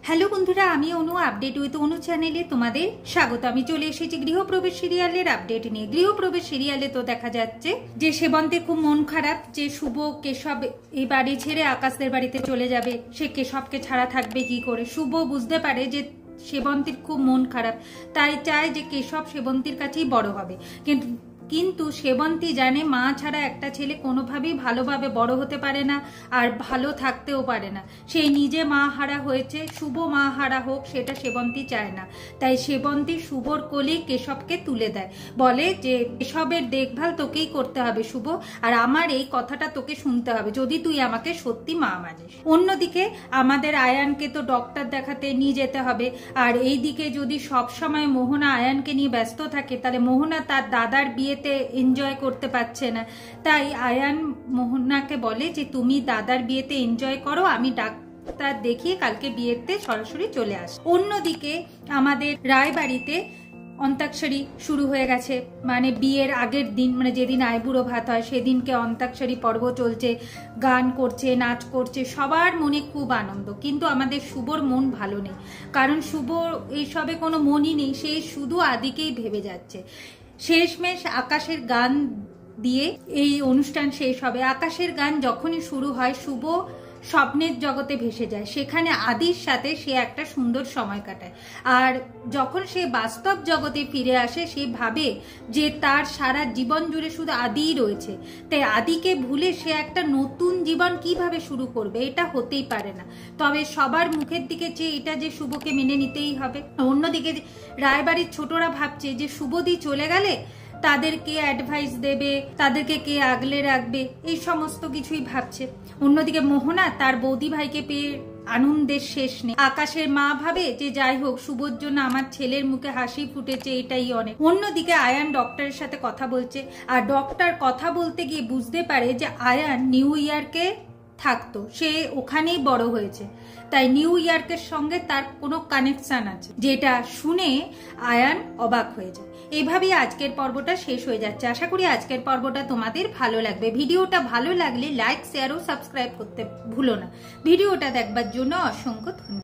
Hello বন্ধুরা, আমি অনু update with অনু চ্যানেলে তোমাদের স্বাগত। আমি চলে এসেছি গৃহপ্রবেশ সিরিয়ালের আপডেট নিয়ে। গৃহপ্রবেশ সিরিয়ালে তো দেখা যাচ্ছে যে সেবন্তের খুব মন খারাপ, যে শুভ কেশব এই বাড়ি ছেড়ে আকাশদের বাড়িতে চলে যাবে। সে কেশবকে ছাড়া থাকবে কি করে। শুভ বুঝতে পারে যে সেবন্তীর খুব মন খারাপ, তাই চায় যে কেশব সেবন্তীর কাছেই বড় হবে। কিন্তু সেবন্তী জানে মা ছাড়া একটা ছেলে কোনোভাবেই ভালোভাবে বড় হতে পারে না, আর ভালো থাকতেও পারে না। সে নিজে মা হারা হয়েছে, শুভ মা হারা হোক সেটা সেবন্তী চায় না। তাই সেবন্তী শুভর কোলে কেশবকে তুলে দেয়, বলে যে কেশবের দেখভাল তোকেই করতে হবে শুভ, আর আমার এই কথাটা তোকে শুনতে হবে যদি তুই আমাকে সত্যি মা মানিস। অন্যদিকে আমাদের আয়ানকে তো ডক্টর দেখাতে নিয়ে যেতে হবে, আর এই দিকে যদি সবসময় মোহনা আয়ানকে নিয়ে ব্যস্ত থাকে তাহলে মোহনা তার দাদার বিয়ে এনজয় করতে পারছে না। তাই আয়ান মোহনাকে বলে যে তুমি দাদার বিয়েতে এনজয় করো, আমি ডাক্তার দেখিয়ে কালকে বিয়েতে সরাসরি চলে আস। অন্যদিকে আমাদের রায়বাড়িতে অন্তাক্ষরী শুরু হয়ে গেছে, মানে বিয়ের আগের দিন, মানে যেদিন আইবুড়ো ভাত হয় সেদিনকে অন্তাক্ষরী পর্ব চলছে, গান করছে, নাচ করছে, সবার মনে খুব আনন্দ। কিন্তু আমাদের শুভর মন ভালো নেই, কারণ শুভ এইসবে কোনো মনই নেই, সে শুধু আদিকেই ভেবে যাচ্ছে। শেষমেশ আকাশের গান দিয়ে এই অনুষ্ঠান শেষ হবে। আকাশের গান যখনই শুরু হয় শুভ স্বপ্নের জগতে ভেসে যায়, সেখানে আদির সাথে সে একটা সুন্দর সময় কাটায়। আর যখন সে বাস্তব জগতে ফিরে আসে সে ভাবে যে তার সারা জীবন জুড়ে শুধু আদিই রয়েছে, তাই আদিকে ভুলে সে একটা নতুন জীবন কিভাবে শুরু করবে, এটা হতেই পারে না। তবে সবার মুখের দিকে চেয়ে এটা যে শুভকে মেনে নিতেই হবে। অন্যদিকে রায়বাড়ির ছোটরা ভাবছে যে শুভদি চলে গেলে তাদেরকে অ্যাডভাইস দেবে, তাদেরকে কে আগলে রাখবে, এই সমস্ত কিছুই ভাবছে। অন্যদিকে মোহনা তার বৌদি ভাইকে পেয়ে আনন্দের শেষ নেই। আকাশের মা ভাবে যে যাই হোক শুভর জন্য আমার ছেলের মুখে হাসি ফুটেছে, এটাই অনেক। অন্যদিকে আয়ান ডক্টরের সাথে কথা বলছে, আর ডক্টর কথা বলতে গিয়ে বুঝতে পারে যে আয়ান নিউ ইয়ারকে থাকতো, সে ওখানেই বড় হয়েছে, তাই নিউ ইয়র্কের সঙ্গে তার কোনো কানেকশন আছে, যেটা শুনে আয়ান অবাক হয়ে যায়। এইভাবেই আজকের পর্বটা শেষ হয়ে যাচ্ছে। আশা করি আজকের পর্বটা তোমাদের ভালো লাগবে। ভিডিওটা ভালো লাগলে লাইক, শেয়ার ও সাবস্ক্রাইব করতে ভুলো না। ভিডিওটা দেখবার জন্য অসংখ্য ধন্যবাদ।